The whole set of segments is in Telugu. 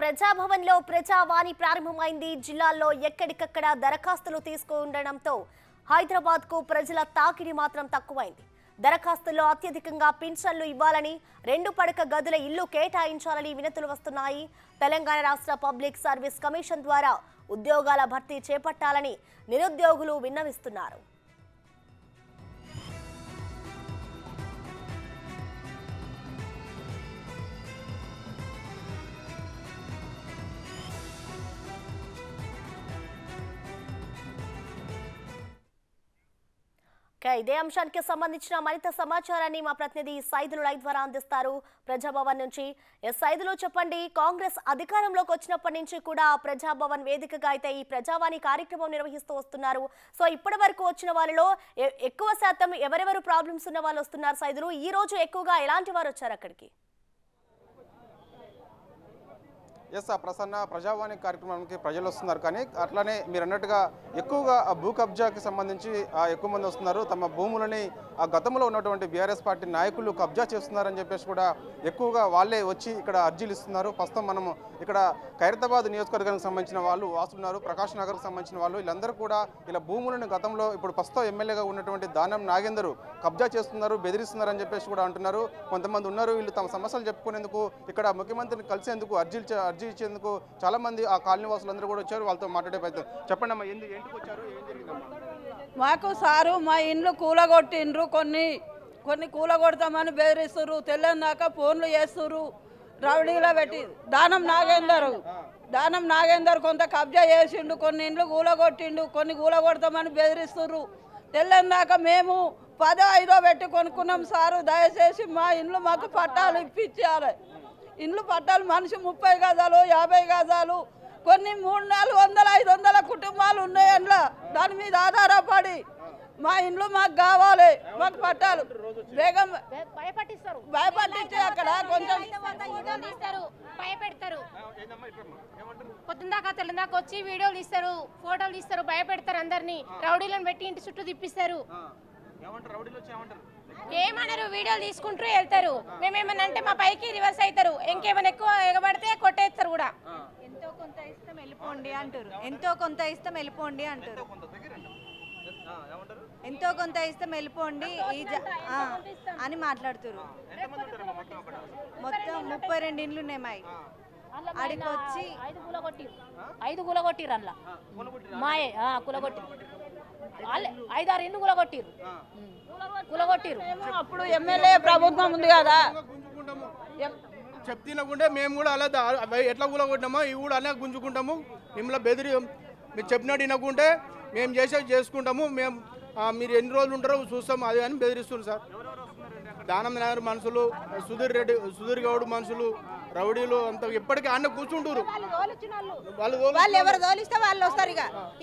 ప్రజాభవన్లో ప్రజావాణి ప్రారంభమైంది. జిల్లాల్లో ఎక్కడికక్కడ దరఖాస్తులు తీసుకుండడంతో హైదరాబాద్కు ప్రజల తాకిడి మాత్రం తక్కువైంది. దరఖాస్తుల్లో అత్యధికంగా పింఛన్లు ఇవ్వాలని, 2 పడక గదుల ఇల్లు కేటాయించాలని వినతులు వస్తున్నాయి. తెలంగాణ రాష్ట్ర పబ్లిక్ సర్వీస్ కమిషన్ ద్వారా ఉద్యోగాల భర్తీ చేపట్టాలని నిరుద్యోగులు విన్నవిస్తున్నారు. ఇదే అంశానికి సంబంధించిన మరింత సమాచారాన్ని మా ప్రతినిధి సైదులు లైవ్ ద్వారా అందిస్తారు. ప్రజాభవన్ నుంచి సైదులు చెప్పండి. కాంగ్రెస్ అధికారంలోకి వచ్చినప్పటి నుంచి కూడా ప్రజాభవన్ వేదికగా అయితే ఈ ప్రజావాణి కార్యక్రమం నిర్వహిస్తూ వస్తున్నారు. సో ఇప్పటి వరకు వచ్చిన వాళ్ళలో ఎక్కువ శాతం ఎవరెవరు ప్రాబ్లమ్స్ ఉన్న వాళ్ళు వస్తున్నారు సైదులు? ఈ రోజు ఎక్కువగా ఎలాంటి వారు వచ్చారు అక్కడికి? ఎస్ ప్రసన్న, ప్రజావాణి కార్యక్రమానికి ప్రజలు వస్తున్నారు. కానీ అట్లానే మీరు అన్నట్టుగా ఎక్కువగా భూ కబ్జాకి సంబంధించి ఎక్కువ మంది వస్తున్నారు. తమ భూములని గతంలో ఉన్నటువంటి బీఆర్ఎస్ పార్టీ నాయకులు కబ్జా చేస్తున్నారని చెప్పేసి కూడా ఎక్కువగా వాళ్ళే వచ్చి ఇక్కడ అర్జీలు ఇస్తున్నారు. ప్రస్తుతం మనము ఇక్కడ ఖైరతాబాద్ నియోజకవర్గానికి సంబంధించిన వాళ్ళు వాసున్నారు, ప్రకాష్ నగర్కి సంబంధించిన వాళ్ళు, వీళ్ళందరూ కూడా ఇలా భూములను గతంలో ఇప్పుడు ప్రస్తుతం ఎమ్మెల్యేగా ఉన్నటువంటి దానం నాగేందర్ కబ్జా చేస్తున్నారు, బెదిరిస్తున్నారని చెప్పేసి కూడా అంటున్నారు. కొంతమంది ఉన్నారు వీళ్ళు తమ సమస్యలు చెప్పుకునేందుకు ఇక్కడ ముఖ్యమంత్రిని కలిసేందుకు అర్జీ ఇచ్చేందుకు చాలా మంది ఆ కాలనీ వాసులందరూ కూడా వచ్చారు. వాళ్ళతో మాట్లాడే ప్రయత్నం. చెప్పండి అమ్మా, ఎందుకు వచ్చారు, ఏం జరిగిందమ్మా? మాకు సారు మా ఇండ్లు కూలగొట్టిండ్రు, కొన్ని కూలగొడతామని బెదిరిస్తున్నారు. తెల్లందాక ఫోన్లు చేస్తున్నారు, రౌడీలో పెట్టి. దానం నాగేందర్ కొంత కబ్జా చేసిండు, కొన్ని ఇండ్లు కూలగొట్టిండు, కొన్ని కూలగొడతామని బెదిరిస్తున్నారు. తెల్లందాక మేము 10-5 పెట్టి కొనుక్కున్నాం సారు. దయచేసి మా ఇండ్లు మాకు పట్టాలు ఇప్పించాలి. ఇండ్లు పట్టాలు మనిషి 30 గజాలు 50 గజాలు, కొన్ని 300-400-500 కుటుంబాలు ఉన్నాయి అందులో. దాని మీద ఆధారపడి మా ఇండ్లు మాకు కావాలి, మాకు పట్టాలు. వేగం భయపట్టించి అక్కడ కొంచెం భయపెడతారు. పొద్దుందాకా తెల్లందాకా వచ్చి వీడియోలు ఇస్తారు, ఫోటోలు ఇస్తారు, భయపెడతారు. అందరినీ రౌడీలను పెట్టి ఇంటి చుట్టూ తిప్పిస్తారు. ఏమన్నారు, వీడియోలు తీసుకుంటూ వెళ్తారు. మేమేమన్నా అంటే మా పైకి రివర్స్ అవుతారు. ఇంకేమైనా ఎక్కువ ఎగబడితే కొట్టేస్తారు కూడా. ఎంతో కొంత ఇష్టం వెళ్ళిపోండి అంటారు, ఎంతో కొంత ఇష్టం వెళ్ళిపోండి అంటారు, ఎంతో కొంత ఇష్టం వెళ్ళిపోండి అని మాట్లాడుతారు. మొత్తం 32 ఇండ్లు ఉన్నాయి మాయి. అడికి వచ్చి 5 కూలగొట్టిర్రు అందులో మాయే కూలగొట్టి 5-6 ఇండ్లు కూలగొట్టిర్రు. అప్పుడు ఎమ్మెల్యే ప్రభుత్వం ఉంది కదా, చెప్తినకుంటే మేము కూడా అలా ఎట్లా కూలగొట్టినామో ఇవి కూడా అలా గుంజుకుంటాము. మిమ్మల్ని బెదిరి మీరు చెప్పినట్టు వినకుంటే మేము చేసుకుంటాము, మేము మీరు ఎన్ని రోజులు ఉంటారో చూస్తాము అది అని బెదిరిస్తున్నారు సార్. దానం నగర్ మనుషులు, సుధీర్ గౌడ్ మనుషులు, రౌడీలు అంతా ఎప్పటికీ అన్న కూర్చుంటారు. వాళ్ళు ఎవరు తోలిస్తే వాళ్ళు వస్తారు.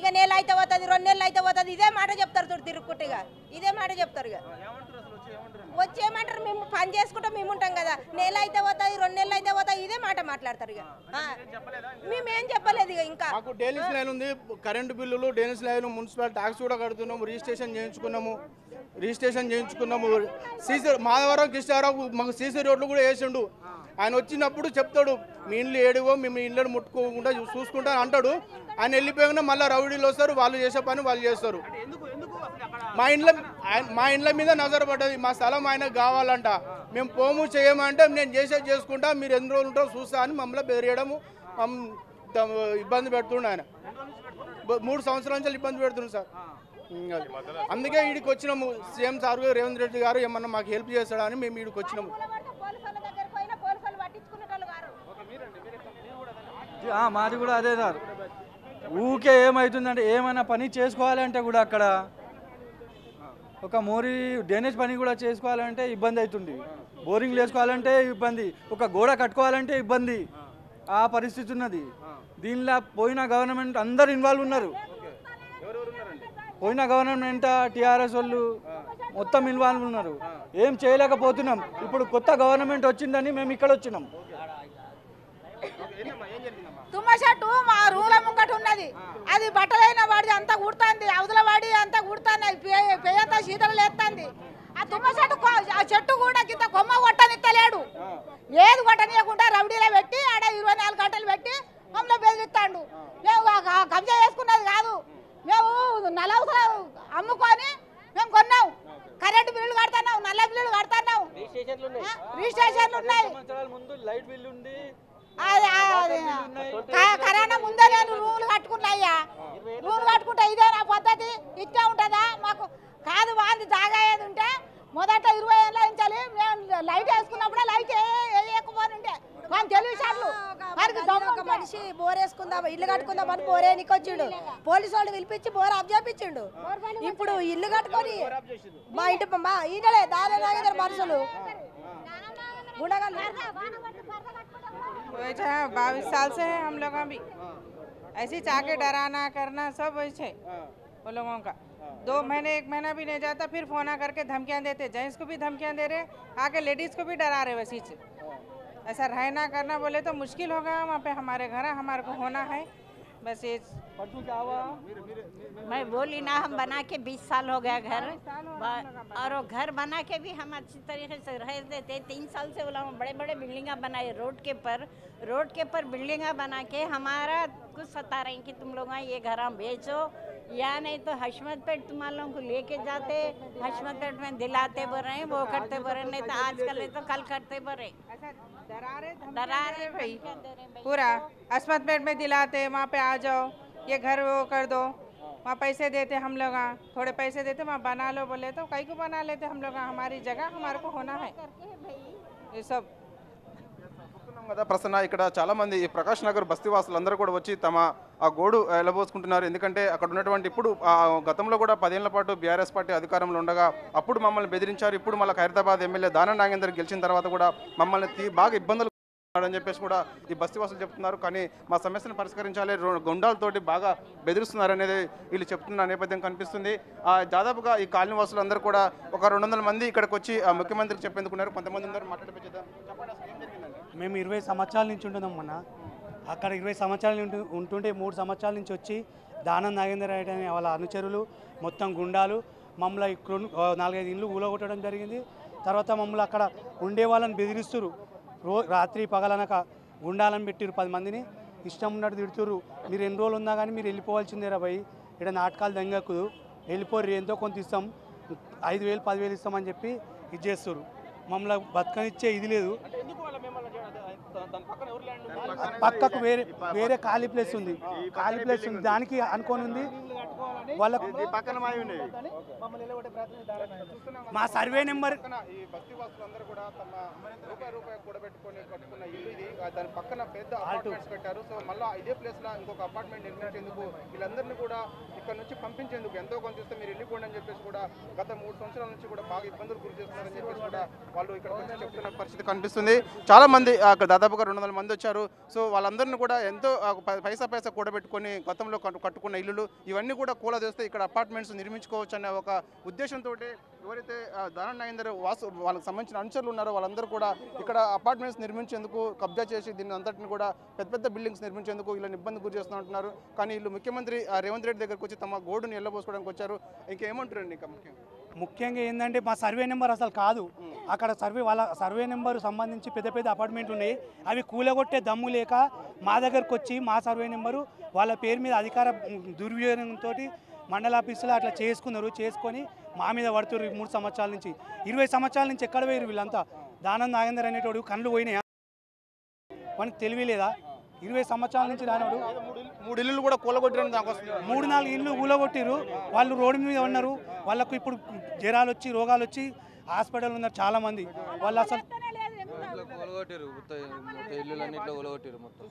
ఇక నెల అయితే పోతుంది, 2 నెలలు అయితే పోతుంది, ఇదే మాట చెప్తారు. తిరుగుకుంటే ఇదే మాట చెప్తారు. వచ్చేయమంటారు. మేము పని చేసుకుంటాం, మేము ఉంటాం కదా. నెల అయితే పోతుంది, 2 నెలలు అయితే పోతుంది, ఇదే మాట మాట్లాడతారు. మేమేం చెప్పలేదు. ఇంకా మాకు డైనీస్ లైన్ ఉంది, కరెంటు బిల్లులు, డైనీస్ లైన్, మున్సిపల్ ట్యాక్స్ కూడా కడుతున్నాము, రిజిస్ట్రేషన్ చేయించుకున్నాము. సీసీ మాధవరావు కృష్ణారావు మాకు సీసీ రోడ్లు కూడా వేసిండు. ఆయన వచ్చినప్పుడు చెప్తాడు, మీ ఇండ్లు ఏడివో మేము ఇళ్ళని ముట్టుకోకుండా చూసుకుంటా అంటాడు. ఆయన వెళ్ళిపోయినా మళ్ళీ రౌడీలు వస్తారు, వాళ్ళు చేసే పని వాళ్ళు చేస్తారు. మా ఇండ్ల మీద నజర పడ్డది, మా స్థలం ఆయనకు కావాలంట. మేము పోము చేయమంటే నేను చేసుకుంటా, మీరు ఎన్ని రోజులు ఉంటారో చూస్తా అని మమ్మల్ని బెదిరియడము, ఇబ్బంది పెడుతుండే. ఆయన 3 సంవత్సరాల నుంచి ఇబ్బంది పెడుతున్నాడు సార్. అందుకే వీడికి వచ్చినాము. సీఎం సార్ రేవంత్ రెడ్డి గారు ఏమన్నా మాకు హెల్ప్ చేస్తాడని మేము వీడికి వచ్చినాము. మాది కూడా అదే సార్. ఊకే ఏమవుతుందంటే ఏమైనా పని చేసుకోవాలంటే కూడా అక్కడ ఒక డ్రైనేజ్ పని కూడా చేసుకోవాలంటే ఇబ్బంది అవుతుంది, బోరింగ్లు వేసుకోవాలంటే ఇబ్బంది, ఒక గోడ కట్టుకోవాలంటే ఇబ్బంది. ఆ పరిస్థితి ఉన్నది. దీనిలో పోయిన గవర్నమెంట్ అందరు ఇన్వాల్వ్ ఉన్నారు. పోయిన గవర్నమెంట్ టీఆర్ఎస్ వాళ్ళు మొత్తం ఇన్వాల్వ్ ఉన్నారు. ఏం చేయలేకపోతున్నాం. ఇప్పుడు కొత్త గవర్నమెంట్ వచ్చిందని మేము ఇక్కడ వచ్చినాం. తుమ్మ చెట్టు మా రూల ముంగట ఉన్నది. అది బట్టలైన వాడి అంతా కుడుతుంది, అవతల వాడి అంతా కుడుతుంది, పేయంతా శీతలు లేస్తుంది. ఆ తుమ్మ చెట్టు ఆ చెట్టు కూడా కింద కొమ్మ కొట్టనిస్తలేడు. ఏది కొట్టనీయకుండా రౌడీలో పెట్టి ఆడ 24 గంటలు పెట్టి మమ్మల్ని బెదిరిస్తాడు. మేము కబ్జా చేసుకున్నది కాదు, మేము నలవసరం అమ్ముకొని మేము కొన్నాం. కరెంటు బిల్లులు కడుతున్నాం, నల్ల బిల్లులు కడుతున్నాం, రిజిస్ట్రేషన్లు ఉన్నాయి. కరోనా ముందే నేను రూములు కట్టుకున్నాయ్యా. రూములు కట్టుకుంటే ఇదే నా పద్ధతి, ఇచ్చే ఉంటుందా మాకు? కాదు వాంది జాగా ఏది ఉంటే మొదట 20 ఏళ్ళ నుంచి మేము లైట్ వేసుకున్నప్పుడే లైట్ వేయకపోతుంటే మనం టెలివిజన్లు ఒక మనిషి బోర్ వేసుకుందాం ఇల్లు కట్టుకుందాం అని బోరేనికి వచ్చిండు. పోలీసు వాళ్ళు పిలిపించి బోర్ ఆఫ్ చేపించిండు. ఇప్పుడు ఇల్లు కట్టుకొని మా ఇంటి మా ఈయనలే దాని నాగేందర్ మనుషులు 22 साल से है हम लोग भी ऐसे चाके डराना करना सब वैसे वो लोगों का 2 महीने 1 महीना भी नहीं जाता, फिर फोन करके धमकियां देते, जेंट्स को भी धमकियां दे रहे, आके लेडीज को भी डरा रहे। वैसे ऐसा रहना करना बोले तो मुश्किल होगा। वहाँ पे हमारे घर हमारे को होना है बस ये। मैं बोली ना, हम बना के 20 साल हो गया घर, और वो घर बना के भी हम अच्छी तरीके से रह देते। 3 साल से बोला बड़े बड़े बिल्डिंगा बनाए रोड के ऊपर बिल्डिंगा बना के हमारा कुछ सता रहे कि तुम लोग ये घर हम बेचो या नहीं तो हशमतपेट तुम लोगों को लेके जाते, हशमतपेट में दिलाते बोल रहे वो करते बोल रहे, नहीं तो आजकल नहीं तो कल करते बोल रहे। डरा रहे भाई पूरा हशमतपेट में दिलाते, वहाँ पे आ जाओ ये घर वो कर दो, वहाँ पैसे देते हम लोग, थोड़े पैसे देते वहाँ बना लो बोले तो कई को बना लेते हम लोग। हमारी जगह हमारे को होना है ये सब। కదా ప్రసన్న, ఇక్కడ చాలా మంది ఈ ప్రకాష్ నగర్ బస్తీ వాసులందరూ కూడా వచ్చి తమ ఆ గోడు ఎలబోసుకుంటున్నారు. ఎందుకంటే అక్కడ ఉన్నటువంటి ఇప్పుడు గతంలో కూడా 10 ఏళ్ల పాటు బీఆర్ఎస్ పార్టీ అధికారంలో ఉండగా అప్పుడు మమ్మల్ని బెదిరించారు. ఇప్పుడు మళ్ళీ ఖైరతాబాద్ ఎమ్మెల్యే దానం నాగేందర్ గెలిచిన తర్వాత కూడా మమ్మల్ని బాగా ఇబ్బందులు అని చెప్పేసి కూడా ఈ బస్తీ వాసులు చెప్తున్నారు. కానీ మా సమస్యను పరిష్కరించాలి, గుండాలతోటి బాగా బెదిరిస్తున్నారు అనేది వీళ్ళు చెప్తున్న నేపథ్యం కనిపిస్తుంది. దాదాపుగా ఈ కాలనీ వాసులు అందరూ కూడా ఒక 200 మంది ఇక్కడికి వచ్చి ముఖ్యమంత్రికి చెప్పేందుకున్నారు. కొంతమంది ఉన్నారు, మాట్లాడిపోయేద్దాం. చెప్పండి, అసలు ఏం జరిగిందండి? మేము 20 సంవత్సరాల నుంచి ఉంటున్నాం మొన్న. అక్కడ 20 సంవత్సరాలు ఉంటుంటే 3 సంవత్సరాల నుంచి వచ్చి దానం నాగేందర్ రెడ్డి అనే వాళ్ళ అనుచరులు మొత్తం గుండాలు మమ్మల్ని 4-5 ఇండ్లు ఊలగొట్టడం జరిగింది. తర్వాత మమ్మల్ని అక్కడ ఉండే వాళ్ళని బెదిరిస్తున్నారు. రాత్రి పగలనక గుండాలను పెట్టిరు 10 మందిని, ఇష్టం ఉన్నట్టు తిడుతుర్రు. మీరు ఎన్ని రోజులు ఉన్నా కానీ మీరు వెళ్ళిపోవాల్సిందేరా భయ్, ఇక్కడ నాటకాలు దంగకు వెళ్ళిపోర్రు, ఎంతో కొంత ఇస్తాం, 5,000 10,000 ఇస్తామని చెప్పి ఇది చేస్తారు. మమ్మల్ని బతకనిచ్చే ఇది లేదు. పక్కకు వేరే ఖాళీ ప్లేస్ ఉంది, దానికి అనుకోని ఉంది వాళ్ళకు. మా సర్వే నెంబర్ దాని పక్కన పెద్ద అపార్ట్మెంట్స్ పెట్టారు. సో మళ్ళీ ఇదే ప్లేస్ లో ఇంకొక అపార్ట్మెంట్ నిర్మించేందుకు వీళ్ళందరినీ కూడా ఇక్కడ నుంచి పంపించేందుకు ఎంతో కొంత ఇస్తే మీరు వెళ్ళిపోండి అని చెప్పేసి కూడా గత 3 సంవత్సరాల నుంచి కూడా బాగా ఇబ్బందులు గురి చేస్తున్నారని చెప్పేసి కూడా వాళ్ళు ఇక్కడ వచ్చి చెప్తున్న పరిస్థితి కనిపిస్తుంది. చాలా మంది దాదాపుగా 200 మంది వచ్చారు. సో వాళ్ళందరినీ కూడా ఎంతో పైసా కూడబెట్టుకొని గతంలో కట్టుకున్న ఇల్లులు ఇవన్నీ కూడా కూలదోస్తే ఇక్కడ అపార్ట్మెంట్స్ నిర్మించుకోవచ్చు అనే ఒక ఉద్దేశంతో ఎవరైతే దానం నాగేందర్ వాళ్ళకి సంబంధించిన అనుచరులు ఉన్నారో వాళ్ళందరూ కూడా ఇక్కడ అపార్ట్మెంట్స్ నిర్మించేందుకు కబ్జా చేసి దీన్ని అంతటిని కూడా పెద్ద బిల్డింగ్స్ నిర్మించేందుకు వీళ్ళని ఇబ్బంది గురి చేస్తున్నట్టున్నారు. కానీ వీళ్ళు ముఖ్యమంత్రి రేవంత్ రెడ్డి దగ్గరకు వచ్చి తమ గోడుని ఎల్లబోసుకోవడానికి వచ్చారు. ఇంకేమంటారండి? ఇంకా ముఖ్యంగా ఏంటంటే మా సర్వే నెంబర్ అసలు కాదు, అక్కడ వాళ్ళ సర్వే నెంబర్ సంబంధించి పెద్ద అపార్ట్మెంట్లు ఉన్నాయి. అవి కూలగొట్టే దమ్ము లేక మా దగ్గరకు వచ్చి మా సర్వే నెంబరు వాళ్ళ పేరు మీద అధికార దుర్వినియోగంతో మండల ఆఫీసులో అట్లా చేసుకొని మా మీద పడుతున్నారు. 3 సంవత్సరాల నుంచి 20 సంవత్సరాల నుంచి ఎక్కడ పోయారు వీళ్ళంతా? దానం నాగేందర్ అనేటోడు కళ్ళు పోయినాయా? మనకి తెలియలేదా? 20 సంవత్సరాల నుంచి రానోడు 3 ఇల్లు కూడా కూలగొట్టారని 3-4 ఇల్లు కూలగొట్టిరు. వాళ్ళు రోడ్డు మీద ఉన్నారు. వాళ్ళకు ఇప్పుడు జ్వరాలు వచ్చి రోగాలు వచ్చి హాస్పిటల్ ఉన్నారు చాలా మంది. వాళ్ళు అసలు కూలగొట్టారు, ఇల్లు అన్నిట్లో కూలగొట్టారు. మొత్తం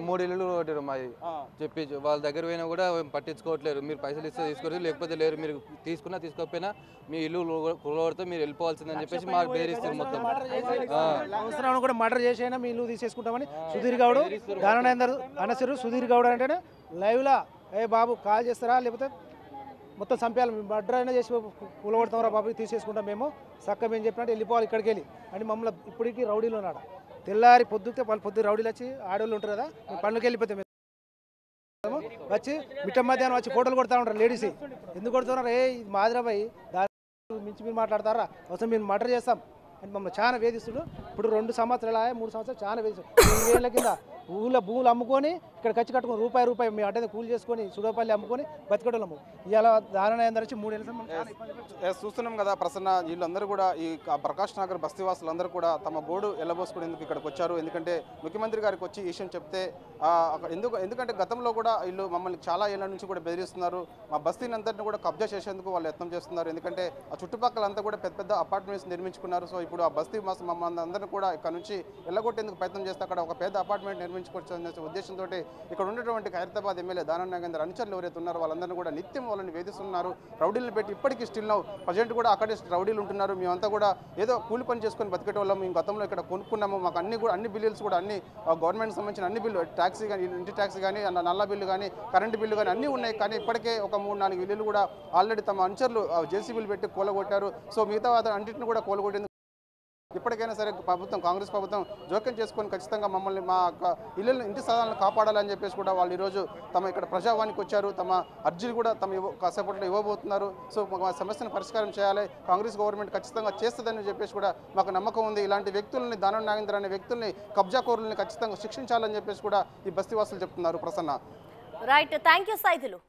3 ఇల్లు కొట్టారు మాది. చెప్పి వాళ్ళ దగ్గర పోయినా కూడా పట్టించుకోవట్లేరు. మీరు పైసలు ఇస్తే తీసుకోరు, లేకపోతే లేరు, మీరు తీసుకున్నా తీసుకోకపోయినా మీ ఇల్లు కూలగొడితే మీరు వెళ్ళిపోవాల్సిందని చెప్పేసి మాకు బెదిరిస్తారు. మొత్తం అవసరం కూడా మర్డర్ చేసైనా మీ ఇల్లు తీసేసుకుంటామని సుధీర్ గౌడ్ దానం నాగేందర్ అనసరు. సుధీర్ గౌడ్ అంటేనే లైవ్లా ఏ బాబు కాల్ చేస్తారా లేకపోతే మొత్తం చంపేయాలి, మర్డర్ అయినా చేసి కూలగొడతామరా బాబు, తీసేసుకుంటాం మేము చక్కగా మేము చెప్పినట్టు వెళ్ళిపోవాలి ఇక్కడికి వెళ్ళి అని మమ్మల్ని ఇప్పటికీ రౌడీలు ఉన్నాడు. తెల్లారి పొద్దుతే వాళ్ళు పొద్దు రౌడీలు వచ్చి ఆడవాళ్ళు ఉంటారు కదా, మేము పనులకి వెళ్ళిపోతాం. వచ్చి మిట్ట మధ్యాహ్నం వచ్చి ఫోటోలు కొడతా ఉంటారు లేడీస్. ఎందుకు కొడుతున్నారు? ఏ మాదిరాబాయి దాని మించి మీరు మాట్లాడతారా? అవసరం మేము మర్డర్ చేస్తాం, అని మమ్మల్ని చాలా వేధిస్తుడు. ఇప్పుడు 2 సంవత్సరాలు 3 సంవత్సరాలు చాలా వేధిస్తుడు. 20 ఏళ్ళ కింద భూములు అమ్ముకొని ఇక్కడ ఖర్చు కట్టుకుని రూపాయి మేము అడ్డ కూలి చేసుకొని సుడపల్లి అమ్ముకొని బతికడము. ఇలా దారుణాయందరూ వచ్చి 3 ఏళ్ళ చూస్తున్నాం కదా ప్రసన్న, వీళ్ళందరూ కూడా ఈ ప్రకాష్ నగర్ బస్తీవాసులందరూ కూడా తమ గోడు ఎల్లబోసుకునేందుకు ఇక్కడికి వచ్చారు. ఎందుకంటే ముఖ్యమంత్రి గారికి వచ్చి ఈ విషయం చెప్తే ఎందుకంటే గతంలో కూడా వీళ్ళు మమ్మల్ని చాలా ఏళ్ళ నుంచి కూడా బెదిరిస్తున్నారు, మా బస్తీని అంతటిని కూడా కబ్జా చేసేందుకు వాళ్ళు యత్నం చేస్తున్నారు. ఎందుకంటే ఆ చుట్టుపక్కలంతా కూడా పెద్ద పెద్ద అపార్ట్మెంట్స్ నిర్మించుకున్నారు. సో ఇప్పుడు ఆ బస్తీ మమ్మల్ని అందరినీ కూడా ఇక్కడ నుంచి ఎల్లగొట్టేందుకు ప్రయత్నం చేస్తే అక్కడ ఒక పెద్ద అపార్ట్మెంట్ నిర్మించుకోవచ్చనే ఉద్దేశంతో ఇక్కడ ఉన్నటువంటి ఖైరతాబాద్ ఎమ్మెల్యే దానం నాగేందర్ అనుచరులు ఎవరైతే ఉన్నారో వాళ్ళందరినీ కూడా నిత్యం వాళ్ళని వేధిస్తున్నారు. రౌడీలను పెట్టి ఇప్పటికీ స్టిల్ నౌ ప్రజెంట్ కూడా అక్కడే రౌడీలు ఉంటున్నారు. మేమంతా కూడా ఏదో కూలి పని చేసుకొని బతికేట వాళ్ళం. మేము గతంలో ఇక్కడ కొనుక్కున్నాము, మాకు అన్ని బిల్లులు కూడా అన్ని గవర్నమెంట్ సంబంధించిన అన్ని బిల్లు, ట్యాక్సీ కానీ, ఇంటి ట్యాక్సీ కానీ, నల్ల బిల్లు కానీ, కరెంటు బిల్లు కానీ అన్నీ ఉన్నాయి. కానీ ఇప్పటికే ఒక 3-4 ఇల్లులు కూడా ఆల్రెడీ తమ అనుచరులు జేసీబీలు పెట్టి కూలగొట్టారు. సో మిగతా అన్నింటిని కూడా కూలగొట్టేందుకు ఇప్పటికైనా సరే కాంగ్రెస్ ప్రభుత్వం జోక్యం చేసుకొని ఖచ్చితంగా మమ్మల్ని మా ఇళ్ళని ఇంటి స్థలాలను కాపాడాలని చెప్పేసి కూడా వాళ్ళు ఈరోజు తమ ఇక్కడ ప్రజావానికి వచ్చారు. తమ అర్జీలు కూడా కాసేపట్లో ఇవ్వబోతున్నారు. సో మా సమస్యను పరిష్కారం చేయాలి, కాంగ్రెస్ గవర్నమెంట్ ఖచ్చితంగా చేస్తుందని చెప్పేసి కూడా మాకు నమ్మకం ఉంది. ఇలాంటి వ్యక్తులని, దానం నాగేందర్ అనే వ్యక్తుల్ని, కబ్జాకోరుల్ని ఖచ్చితంగా శిక్షించాలని చెప్పేసి కూడా ఈ బస్తీవాసులు చెప్తున్నారు. Prasanna. Right, thank you Saidulu.